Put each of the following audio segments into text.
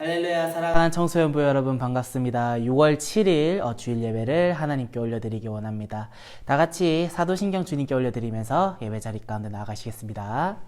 할렐루야. 사랑하는 청소년부 여러분 반갑습니다. 6월 7일 주일 예배를 하나님께 올려드리기 원합니다. 다같이 사도신경 주님께 올려드리면서 예배 자리 가운데 나아가시겠습니다.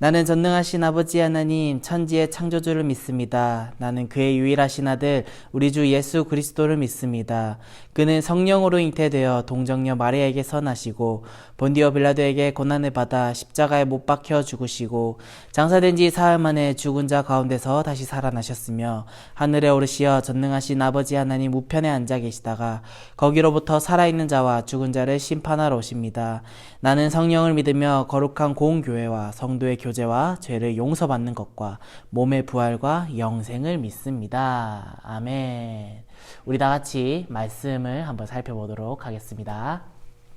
나는 전능하신 아버지 하나님 천지의 창조주를 믿습니다. 나는 그의 유일하신 아들 우리 주 예수 그리스도를 믿습니다. 그는 성령으로 잉태되어 동정녀 마리아에게 선하시고 본디오 빌라도에게 고난을 받아 십자가에 못 박혀 죽으시고 장사된 지 사흘 만에 죽은 자 가운데서 다시 살아나셨으며 하늘에 오르시어 전능하신 아버지 하나님 우편에 앉아 계시다가 거기로부터 살아있는 자와 죽은 자를 심판하러 오십니다. 나는 성령을 믿으며 거룩한 공교회와 성도의 교제와 죄를 용서받는 것과 몸의 부활과 영생을 믿습니다. 아멘. 우리 다 같이 말씀을 한번 살펴보도록 하겠습니다.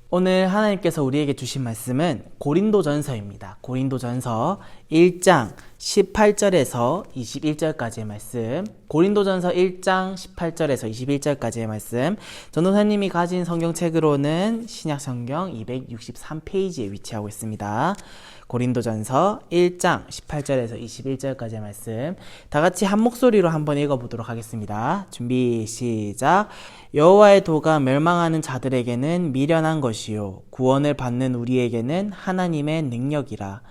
오늘 하나님께서 우리에게 주신 말씀은 고린도전서입니다. 고린도전서 1장 18절에서 21절까지의 말씀, 고린도전서 1장 18절에서 21절까지의 말씀, 전도사님이 가진 성경책으로는 신약성경 263페이지에 위치하고 있습니다. 고린도전서 1장 18절에서 21절까지의 말씀 다 같이 한 목소리로 한번 읽어보도록 하겠습니다. 준비 시작. 여호와의 도가 멸망하는 자들에게는 미련한 것이요 구원을 받는 우리에게는 하나님의 능력이라.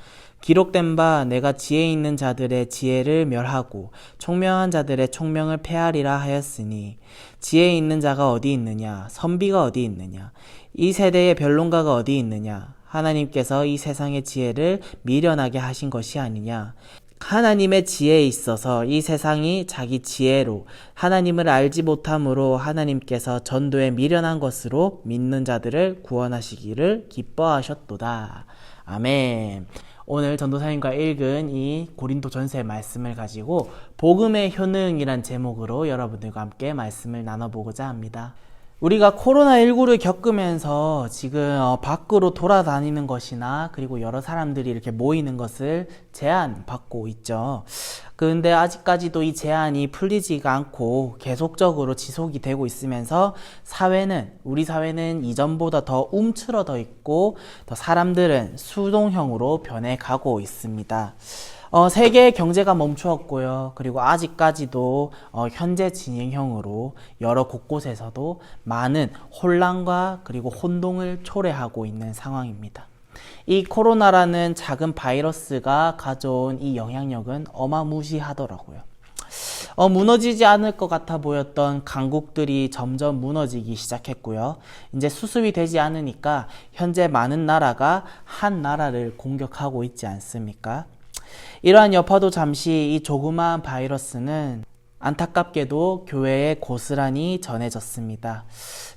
기록된 바 내가 지혜 있는 자들의 지혜를 멸하고 총명한 자들의 총명을 폐하리라 하였으니 지혜 있는 자가 어디 있느냐 선비가 어디 있느냐 이 세대의 변론가가 어디 있느냐 하나님께서 이 세상의 지혜를 미련하게 하신 것이 아니냐. 하나님의 지혜에 있어서 이 세상이 자기 지혜로 하나님을 알지 못함으로 하나님께서 전도에 미련한 것으로 믿는 자들을 구원하시기를 기뻐하셨도다. 아멘. 오늘 전도사님과 읽은 이 고린도전서의 말씀을 가지고 복음의 효능이란 제목으로 여러분들과 함께 말씀을 나눠보고자 합니다. 우리가 코로나19를 겪으면서 지금 밖으로 돌아다니는 것이나 그리고 여러 사람들이 이렇게 모이는 것을 제한받고 있죠. 그런데 아직까지도 이 제한이 풀리지가 않고 계속적으로 지속이 되고 있으면서 우리 사회는 이전보다 더 움츠러져 있고 더 사람들은 수동형으로 변해가고 있습니다. 세계의 경제가 멈추었고요. 그리고 아직까지도 현재 진행형으로 여러 곳곳에서도 많은 혼란과 그리고 혼동을 초래하고 있는 상황입니다. 이 코로나라는 작은 바이러스가 가져온 이 영향력은 어마무시하더라고요. 무너지지 않을 것 같아 보였던 강국들이 점점 무너지기 시작했고요. 이제 수습이 되지 않으니까 현재 많은 나라가 한 나라를 공격하고 있지 않습니까? 이러한 여파도 잠시 이 조그마한 바이러스는 안타깝게도 교회에 고스란히 전해졌습니다.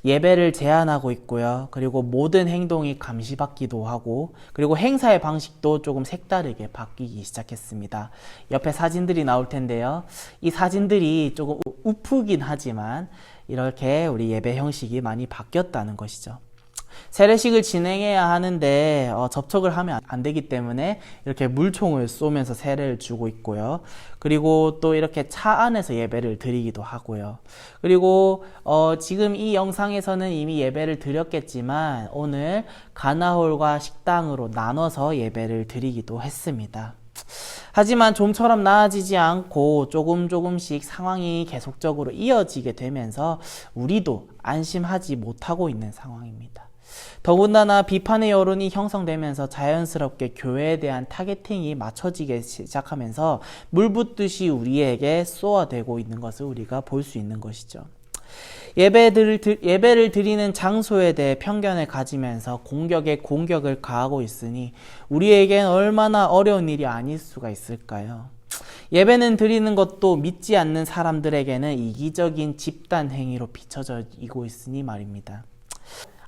예배를 제한하고 있고요. 그리고 모든 행동이 감시받기도 하고 그리고 행사의 방식도 조금 색다르게 바뀌기 시작했습니다. 옆에 사진들이 나올 텐데요. 이 사진들이 조금 우프긴 하지만 이렇게 우리 예배 형식이 많이 바뀌었다는 것이죠. 세례식을 진행해야 하는데 접촉을 하면 안 되기 때문에 이렇게 물총을 쏘면서 세례를 주고 있고요. 그리고 또 이렇게 차 안에서 예배를 드리기도 하고요. 그리고 지금 이 영상에서는 이미 예배를 드렸겠지만 오늘 가나홀과 식당으로 나눠서 예배를 드리기도 했습니다. 하지만 좀처럼 나아지지 않고 조금씩 상황이 계속적으로 이어지게 되면서 우리도 안심하지 못하고 있는 상황입니다. 더군다나 비판의 여론이 형성되면서 자연스럽게 교회에 대한 타겟팅이 맞춰지기 시작하면서 물붓듯이 우리에게 쏘아대고 있는 것을 우리가 볼 수 있는 것이죠. 예배를 드리는 장소에 대해 편견을 가지면서 공격에 공격을 가하고 있으니 우리에겐 얼마나 어려운 일이 아닐 수가 있을까요? 예배는 드리는 것도 믿지 않는 사람들에게는 이기적인 집단 행위로 비춰지고 있으니 말입니다.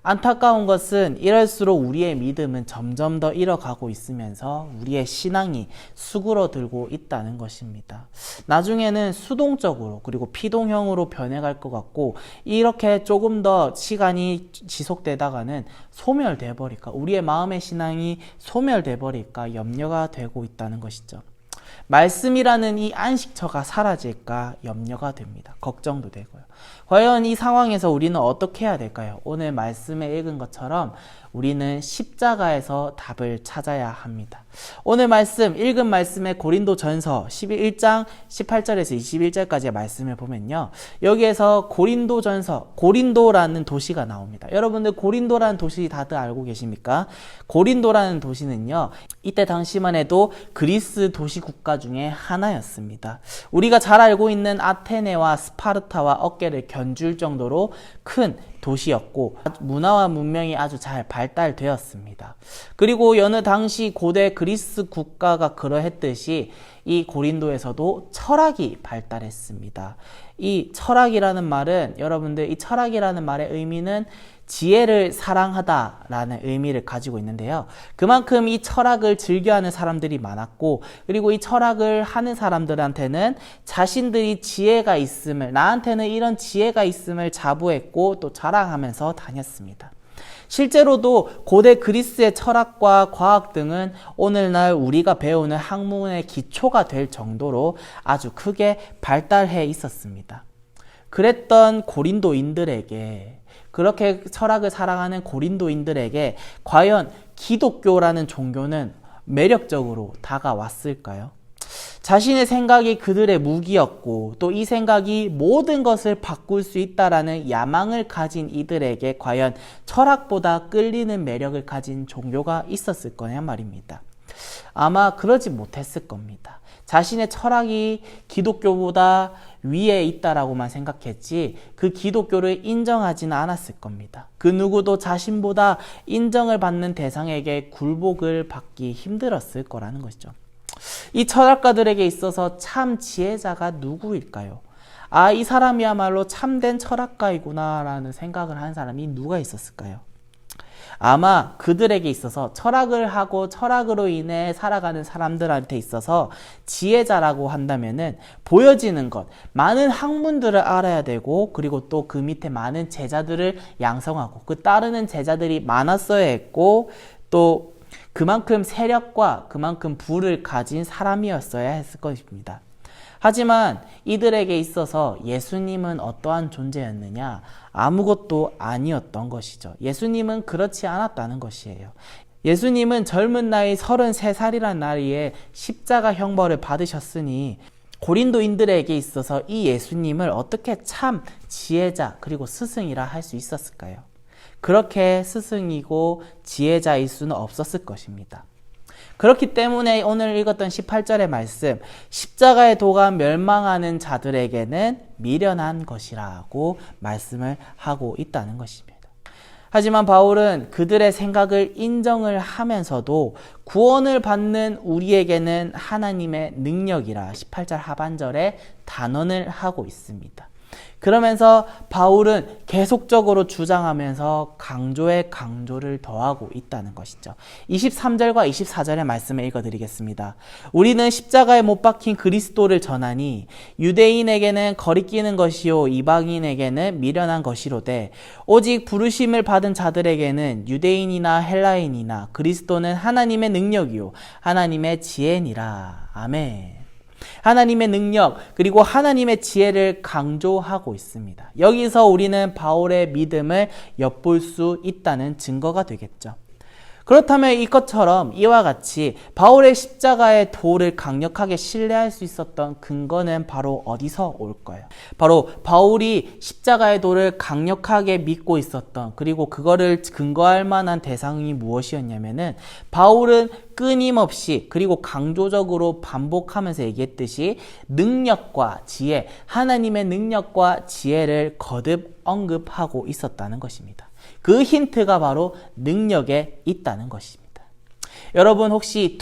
안타까운 것은 이럴수록 우리의 믿음은 점점 더 잃어가고 있으면서 우리의 신앙이 수그러들고 있다는 것입니다. 나중에는 수동적으로 그리고 피동형으로 변해갈 것 같고 이렇게 조금 더 시간이 지속되다가는 소멸돼 버릴까, 우리의 마음의 신앙이 소멸돼 버릴까 염려가 되고 있다는 것이죠. 말씀이라는 이 안식처가 사라질까 염려가 됩니다. 걱정도 되고요. 과연 이 상황에서 우리는 어떻게 해야 될까요? 오늘 말씀에 읽은 것처럼 우리는 십자가에서 답을 찾아야 합니다. 오늘 말씀, 읽은 말씀의 고린도전서 11장 18절에서 21절까지의 말씀을 보면요. 여기에서 고린도전서, 고린도라는 도시가 나옵니다. 여러분들 고린도라는 도시 다들 알고 계십니까? 고린도라는 도시는요. 이때 당시만 해도 그리스 도시 국가 중에 하나였습니다. 우리가 잘 알고 있는 아테네와 스파르타와 어깨를 견줄 정도로 큰 도시였고 문화와 문명이 아주 잘 발달되었습니다. 그리고 여느 당시 고대 그리스 국가가 그러했듯이 이 고린도에서도 철학이 발달했습니다. 이 철학이라는 말은 여러분들 이 철학이라는 말의 의미는 지혜를 사랑하다라는 의미를 가지고 있는데요. 그만큼 이 철학을 즐겨하는 사람들이 많았고 그리고 이 철학을 하는 사람들한테는 자신들이 지혜가 있음을 나한테는 이런 지혜가 있음을 자부했고 또 자랑하면서 다녔습니다. 실제로도 고대 그리스의 철학과 과학 등은 오늘날 우리가 배우는 학문의 기초가 될 정도로 아주 크게 발달해 있었습니다. 그랬던 고린도인들에게 그렇게 철학을 사랑하는 고린도인들에게 과연 기독교라는 종교는 매력적으로 다가왔을까요? 자신의 생각이 그들의 무기였고 또 이 생각이 모든 것을 바꿀 수 있다라는 야망을 가진 이들에게 과연 철학보다 끌리는 매력을 가진 종교가 있었을 거냐 말입니다. 아마 그러지 못했을 겁니다. 자신의 철학이 기독교보다 위에 있다라고만 생각했지 그 기독교를 인정하지는 않았을 겁니다. 그 누구도 자신보다 인정을 받는 대상에게 굴복을 받기 힘들었을 거라는 것이죠. 이 철학가들에게 있어서 참 지혜자가 누구일까요? 아, 이 사람이야말로 참된 철학가이구나 라는 생각을 한 사람이 누가 있었을까요? 아마 그들에게 있어서 철학을 하고 철학으로 인해 살아가는 사람들한테 있어서 지혜자라고 한다면은 보여지는 것, 많은 학문들을 알아야 되고 그리고 또 그 밑에 많은 제자들을 양성하고 그 따르는 제자들이 많았어야 했고 또 그만큼 세력과 그만큼 부를 가진 사람이었어야 했을 것입니다. 하지만 이들에게 있어서 예수님은 어떠한 존재였느냐? 아무것도 아니었던 것이죠. 예수님은 그렇지 않았다는 것이에요. 예수님은 젊은 나이 33살이라는 나이에 십자가 형벌을 받으셨으니 고린도인들에게 있어서 이 예수님을 어떻게 참 지혜자 그리고 스승이라 할 수 있었을까요? 그렇게 스승이고 지혜자일 수는 없었을 것입니다. 그렇기 때문에 오늘 읽었던 18절의 말씀, 십자가의 도가 멸망하는 자들에게는 미련한 것이라고 말씀을 하고 있다는 것입니다. 하지만 바울은 그들의 생각을 인정을 하면서도 구원을 받는 우리에게는 하나님의 능력이라 18절 하반절에 단언을 하고 있습니다. 그러면서 바울은 계속적으로 주장하면서 강조에 강조를 더하고 있다는 것이죠. 23절과 24절의 말씀을 읽어드리겠습니다. 우리는 십자가에 못 박힌 그리스도를 전하니 유대인에게는 거리끼는 것이요 이방인에게는 미련한 것이로되 오직 부르심을 받은 자들에게는 유대인이나 헬라인이나 그리스도는 하나님의 능력이요 하나님의 지혜니라. 아멘. 하나님의 능력 그리고 하나님의 지혜를 강조하고 있습니다. 여기서 우리는 바울의 믿음을 엿볼 수 있다는 증거가 되겠죠. 그렇다면 이것처럼 이와 같이 바울의 십자가의 도를 강력하게 신뢰할 수 있었던 근거는 바로 어디서 올까요? 바로 바울이 십자가의 도를 강력하게 믿고 있었던 그리고 그거를 근거할 만한 대상이 무엇이었냐면은 바울은 끊임없이 그리고 강조적으로 반복하면서 얘기했듯이 능력과 지혜, 하나님의 능력과 지혜를 거듭 언급하고 있었다는 것입니다. 그 힌트가 바로 능력에 있다는 것입니다. 여러분 혹시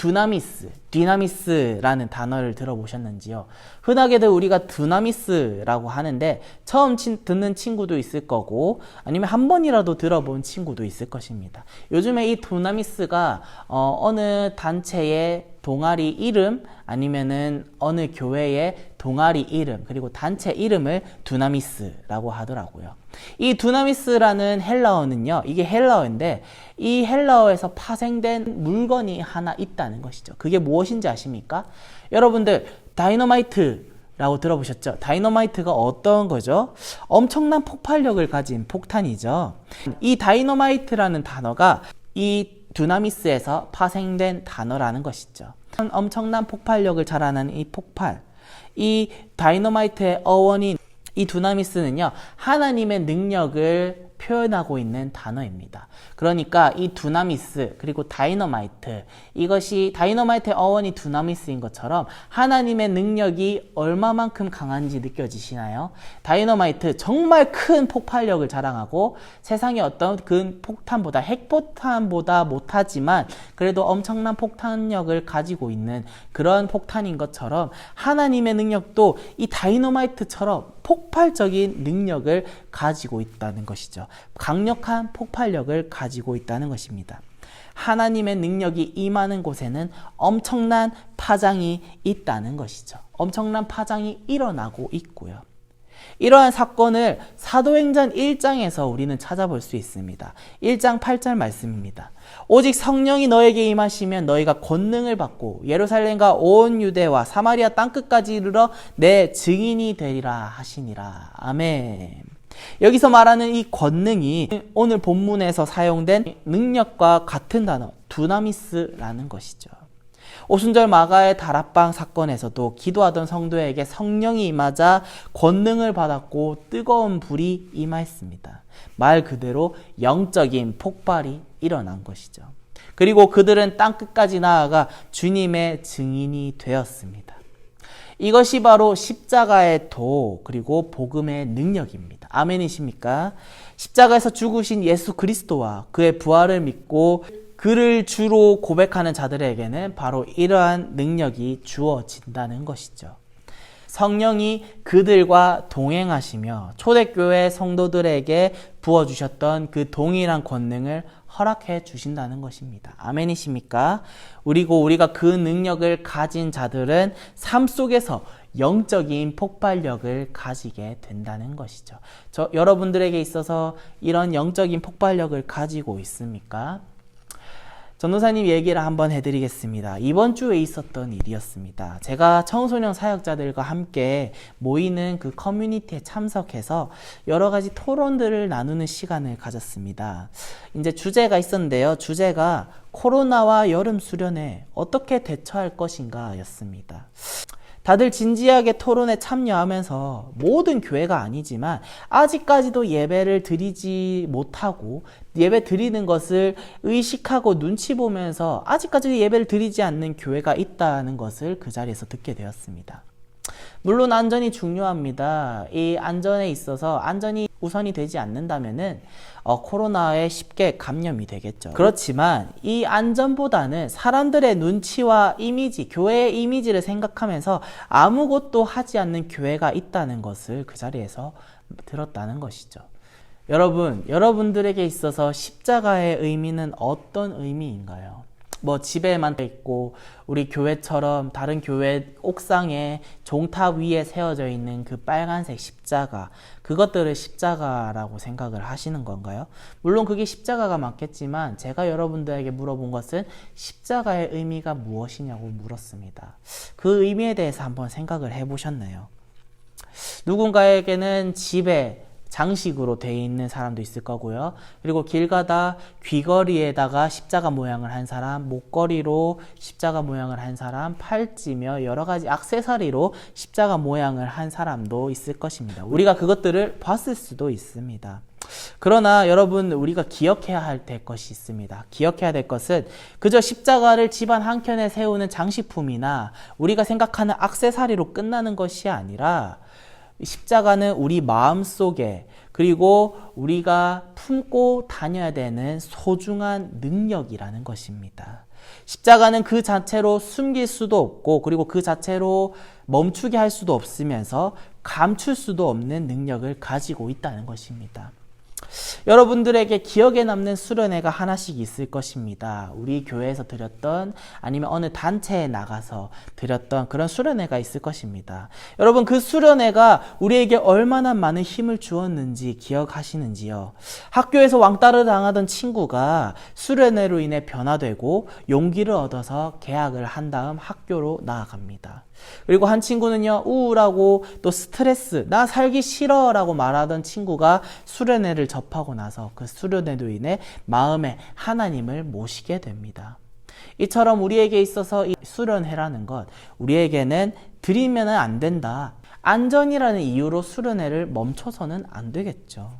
디나미스라는 단어를 들어보셨는지요? 흔하게들 우리가 드나미스라고 하는데 처음 듣는 친구도 있을 거고 아니면 한 번이라도 들어본 친구도 있을 것입니다. 요즘에 이 드나미스가 어느 단체의 동아리 이름 아니면은 어느 교회의 동아리 이름 그리고 단체 이름을 두나미스라고 하더라고요. 이 두나미스라는 헬라어는요, 이게 헬라어인데 이 헬라어에서 파생된 물건이 하나 있다는 것이죠. 그게 무엇인지 아십니까? 여러분들 다이너마이트라고 들어보셨죠? 다이너마이트가 어떤 거죠? 엄청난 폭발력을 가진 폭탄이죠. 이 다이너마이트라는 단어가 이 두나미스에서 파생된 단어라는 것이죠. 엄청난 폭발력을 자랑하는 이 폭발, 이 다이너마이트의 어원인 이 두나미스는요, 하나님의 능력을 표현하고 있는 단어입니다. 그러니까 이 두나미스 그리고 다이너마이트, 이것이 다이너마이트의 어원이 두나미스인 것처럼 하나님의 능력이 얼마만큼 강한지 느껴지시나요? 다이너마이트 정말 큰 폭발력을 자랑하고 세상의 어떤 그 폭탄보다, 핵폭탄보다 못하지만 그래도 엄청난 폭탄력을 가지고 있는 그런 폭탄인 것처럼 하나님의 능력도 이 다이너마이트처럼 폭발적인 능력을 가지고 있다는 것이죠. 강력한 폭발력을 가지고 있다는 것입니다. 하나님의 능력이 임하는 곳에는 엄청난 파장이 있다는 것이죠. 엄청난 파장이 일어나고 있고요. 이러한 사건을 사도행전 1장에서 우리는 찾아볼 수 있습니다. 1장 8절 말씀입니다. 오직 성령이 너에게 임하시면 너희가 권능을 받고 예루살렘과 온 유대와 사마리아 땅끝까지 이르러 내 증인이 되리라 하시니라. 아멘. 여기서 말하는 이 권능이 오늘 본문에서 사용된 능력과 같은 단어 두나미스라는 것이죠. 오순절 마가의 다락방 사건에서도 기도하던 성도에게 성령이 임하자 권능을 받았고 뜨거운 불이 임하였습니다. 말 그대로 영적인 폭발이 일어난 것이죠. 그리고 그들은 땅끝까지 나아가 주님의 증인이 되었습니다. 이것이 바로 십자가의 도 그리고 복음의 능력입니다. 아멘이십니까? 십자가에서 죽으신 예수 그리스도와 그의 부활을 믿고 그를 주로 고백하는 자들에게는 바로 이러한 능력이 주어진다는 것이죠. 성령이 그들과 동행하시며 초대교회 성도들에게 부어주셨던 그 동일한 권능을 허락해 주신다는 것입니다. 아멘이십니까? 그리고 우리가 그 능력을 가진 자들은 삶 속에서 영적인 폭발력을 가지게 된다는 것이죠. 여러분들에게 있어서 이런 영적인 폭발력을 가지고 있습니까? 전도사님 얘기를 한번 해드리겠습니다. 이번 주에 있었던 일이었습니다. 제가 청소년 사역자들과 함께 모이는 그 커뮤니티에 참석해서 여러 가지 토론들을 나누는 시간을 가졌습니다. 이제 주제가 있었는데요. 주제가 코로나와 여름 수련회 어떻게 대처할 것인가 였습니다. 다들 진지하게 토론에 참여하면서 모든 교회가 아니지만 아직까지도 예배를 드리지 못하고 예배 드리는 것을 의식하고 눈치 보면서 아직까지 예배를 드리지 않는 교회가 있다는 것을 그 자리에서 듣게 되었습니다. 물론 안전이 중요합니다. 이 안전에 있어서 안전이 우선이 되지 않는다면은 코로나에 쉽게 감염이 되겠죠. 그렇지만 이 안전보다는 사람들의 눈치와 이미지, 교회의 이미지를 생각하면서 아무것도 하지 않는 교회가 있다는 것을 그 자리에서 들었다는 것이죠. 여러분들에게 있어서 십자가의 의미는 어떤 의미인가요? 집에만 있고 우리 교회처럼 다른 교회 옥상에 종탑 위에 세워져 있는 그 빨간색 십자가, 그것들을 십자가라고 생각을 하시는 건가요? 물론 그게 십자가가 맞겠지만 제가 여러분들에게 물어본 것은 십자가의 의미가 무엇이냐고 물었습니다. 그 의미에 대해서 한번 생각을 해보셨나요? 누군가에게는 집에 장식으로 되어 있는 사람도 있을 거고요. 그리고 길 가다 귀걸이에다가 십자가 모양을 한 사람, 목걸이로 십자가 모양을 한 사람, 팔찌며 여러 가지 액세서리로 십자가 모양을 한 사람도 있을 것입니다. 우리가 그것들을 봤을 수도 있습니다. 그러나 여러분, 우리가 기억해야 될 것이 있습니다. 기억해야 될 것은 그저 십자가를 집안 한켠에 세우는 장식품이나 우리가 생각하는 액세서리로 끝나는 것이 아니라 십자가는 우리 마음속에, 그리고 우리가 품고 다녀야 되는 소중한 능력이라는 것입니다. 십자가는 그 자체로 숨길 수도 없고, 그리고 그 자체로 멈추게 할 수도 없으면서 감출 수도 없는 능력을 가지고 있다는 것입니다. 여러분들에게 기억에 남는 수련회가 하나씩 있을 것입니다. 우리 교회에서 드렸던, 아니면 어느 단체에 나가서 드렸던 그런 수련회가 있을 것입니다. 여러분, 그 수련회가 우리에게 얼마나 많은 힘을 주었는지 기억하시는지요? 학교에서 왕따를 당하던 친구가 수련회로 인해 변화되고 용기를 얻어서 개학을 한 다음 학교로 나아갑니다. 그리고 한 친구는요, 우울하고 또 스트레스, 나 살기 싫어 라고 말하던 친구가 수련회를 접하고 나서 그 수련회로 인해 마음에 하나님을 모시게 됩니다. 이처럼 우리에게 있어서 이 수련회라는 것, 우리에게는 드리면 안 된다. 안전이라는 이유로 수련회를 멈춰서는 안 되겠죠.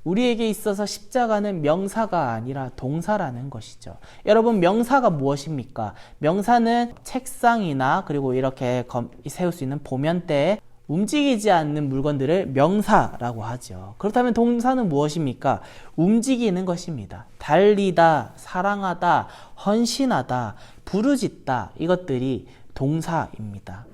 우리에게 있어서 십자가는 명사가 아니라 동사라는 것이죠. 여러분, 명사가 무엇입니까? 명사는 책상이나 그리고 이렇게 세울 수 있는 보면대에 움직이지 않는 물건들을 명사라고 하죠. 그렇다면 동사는 무엇입니까? 움직이는 것입니다. 달리다, 사랑하다, 헌신하다, 부르짖다, 이것들이 동사입니다.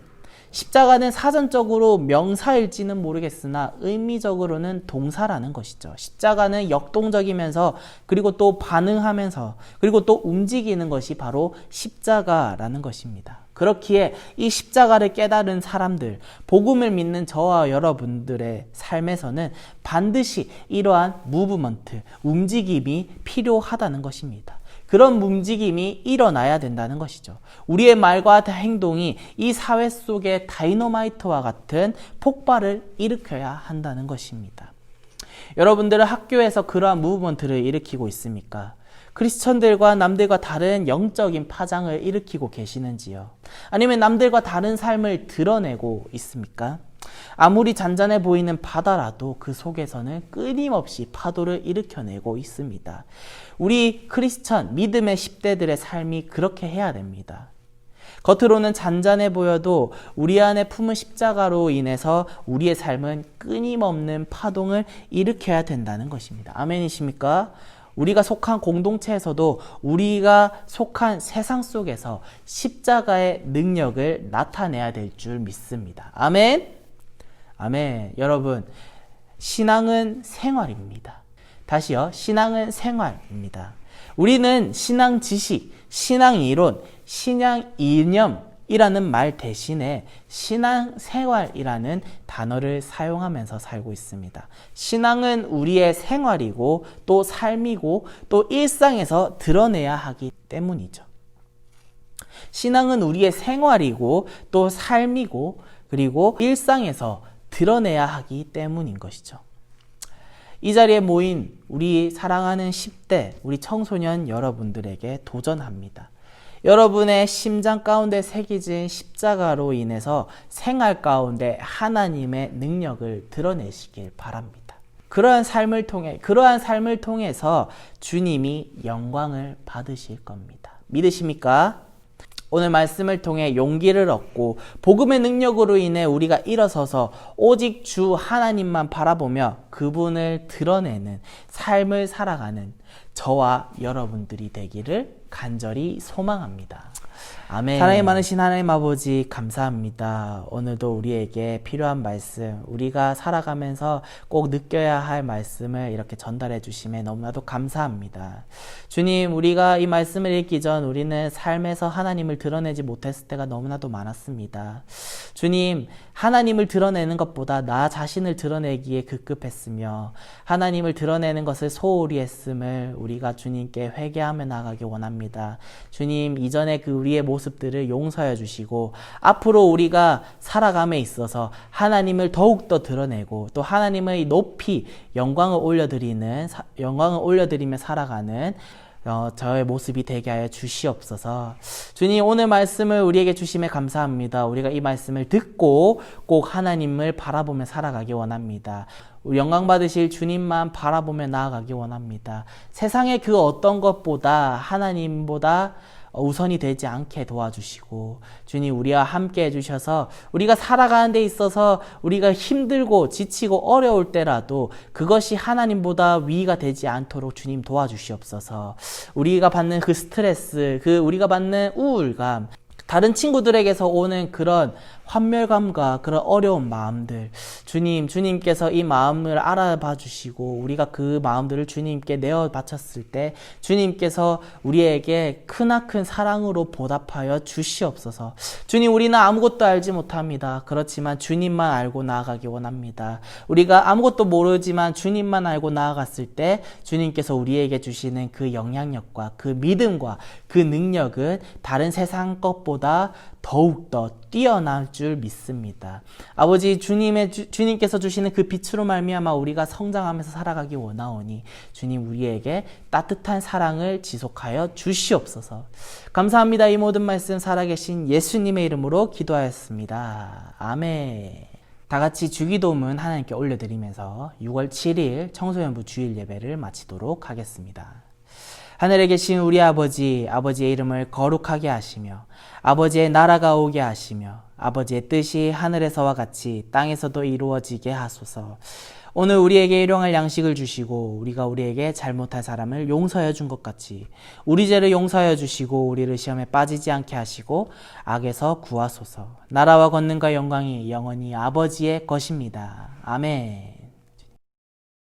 십자가는 사전적으로 명사일지는 모르겠으나 의미적으로는 동사라는 것이죠. 십자가는 역동적이면서 그리고 또 반응하면서 그리고 또 움직이는 것이 바로 십자가라는 것입니다. 그렇기에 이 십자가를 깨달은 사람들, 복음을 믿는 저와 여러분들의 삶에서는 반드시 이러한 무브먼트, 움직임이 필요하다는 것입니다. 그런 움직임이 일어나야 된다는 것이죠. 우리의 말과 행동이 이 사회 속의 다이너마이트와 같은 폭발을 일으켜야 한다는 것입니다. 여러분들은 학교에서 그러한 무브먼트를 일으키고 있습니까? 크리스천들과 남들과 다른 영적인 파장을 일으키고 계시는지요? 아니면 남들과 다른 삶을 드러내고 있습니까? 아무리 잔잔해 보이는 바다라도 그 속에서는 끊임없이 파도를 일으켜내고 있습니다. 우리 크리스천, 믿음의 10대들의 삶이 그렇게 해야 됩니다. 겉으로는 잔잔해 보여도 우리 안에 품은 십자가로 인해서 우리의 삶은 끊임없는 파동을 일으켜야 된다는 것입니다. 아멘이십니까? 우리가 속한 공동체에서도 우리가 속한 세상 속에서 십자가의 능력을 나타내야 될 줄 믿습니다. 아멘? 아멘. 여러분, 신앙은 생활입니다. 다시요. 신앙은 생활입니다. 우리는 신앙 지식, 신앙 이론, 신앙 이념이라는 말 대신에 신앙 생활이라는 단어를 사용하면서 살고 있습니다. 신앙은 우리의 생활이고 또 삶이고 또 일상에서 드러내야 하기 때문이죠. 신앙은 우리의 생활이고 또 삶이고 그리고 일상에서 드러내야 하기 때문인 것이죠. 이 자리에 모인 우리 사랑하는 10대, 우리 청소년 여러분들에게 도전합니다. 여러분의 심장 가운데 새겨진 십자가로 인해서 생활 가운데 하나님의 능력을 드러내시길 바랍니다. 그러한 삶을 통해서 주님이 영광을 받으실 겁니다. 믿으십니까? 오늘 말씀을 통해 용기를 얻고 복음의 능력으로 인해 우리가 일어서서 오직 주 하나님만 바라보며 그분을 드러내는 삶을 살아가는 저와 여러분들이 되기를 간절히 소망합니다. 아멘. 사랑이 많으신 하나님 아버지 감사합니다. 오늘도 우리에게 필요한 말씀, 우리가 살아가면서 꼭 느껴야 할 말씀을 이렇게 전달해 주심에 너무나도 감사합니다. 주님, 우리가 이 말씀을 읽기 전 우리는 삶에서 하나님을 드러내지 못했을 때가 너무나도 많았습니다. 주님, 하나님을 드러내는 것보다 나 자신을 드러내기에 급급했으며 하나님을 드러내는 것을 소홀히 했음을 우리가 주님께 회개하며 나가기 원합니다. 주님, 이전에 그 우리의 모습들을 용서해 주시고 앞으로 우리가 살아감에 있어서 하나님을 더욱더 드러내고 또 하나님의 높이 영광을 올려드리며 살아가는 저의 모습이 되게 하여 주시옵소서. 주님, 오늘 말씀을 우리에게 주심에 감사합니다. 우리가 이 말씀을 듣고 꼭 하나님을 바라보며 살아가기 원합니다. 영광 받으실 주님만 바라보며 나아가기 원합니다. 세상의 그 어떤 것보다 하나님보다 우선이 되지 않게 도와주시고 주님, 우리와 함께 해주셔서 우리가 살아가는 데 있어서 우리가 힘들고 지치고 어려울 때라도 그것이 하나님보다 위가 되지 않도록 주님 도와주시옵소서. 우리가 받는 그 스트레스, 우리가 받는 우울감, 다른 친구들에게서 오는 그런 환멸감과 그런 어려운 마음들, 주님께서 이 마음을 알아봐 주시고 우리가 그 마음들을 주님께 내어 바쳤을 때 주님께서 우리에게 크나큰 사랑으로 보답하여 주시옵소서. 주님, 우리는 아무것도 알지 못합니다. 그렇지만 주님만 알고 나아가기 원합니다. 우리가 아무것도 모르지만 주님만 알고 나아갔을 때 주님께서 우리에게 주시는 그 영향력과 그 믿음과 그 능력은 다른 세상 것보다 더욱더 뛰어날 줄 믿습니다. 아버지, 주님께서 주시는 그 빛으로 말미암아 우리가 성장하면서 살아가기 원하오니 주님, 우리에게 따뜻한 사랑을 지속하여 주시옵소서. 감사합니다. 이 모든 말씀 살아계신 예수님의 이름으로 기도하였습니다. 아멘. 다 같이 주기도문 하나님께 올려드리면서 6월 7일 청소년부 주일 예배를 마치도록 하겠습니다. 하늘에 계신 우리 아버지, 아버지의 이름을 거룩하게 하시며 아버지의 나라가 오게 하시며 아버지의 뜻이 하늘에서와 같이 땅에서도 이루어지게 하소서. 오늘 우리에게 일용할 양식을 주시고 우리가 우리에게 잘못한 사람을 용서해 준 것 같이 우리 죄를 용서해 주시고 우리를 시험에 빠지지 않게 하시고 악에서 구하소서. 나라와 권능과 영광이 영원히 아버지의 것입니다. 아멘.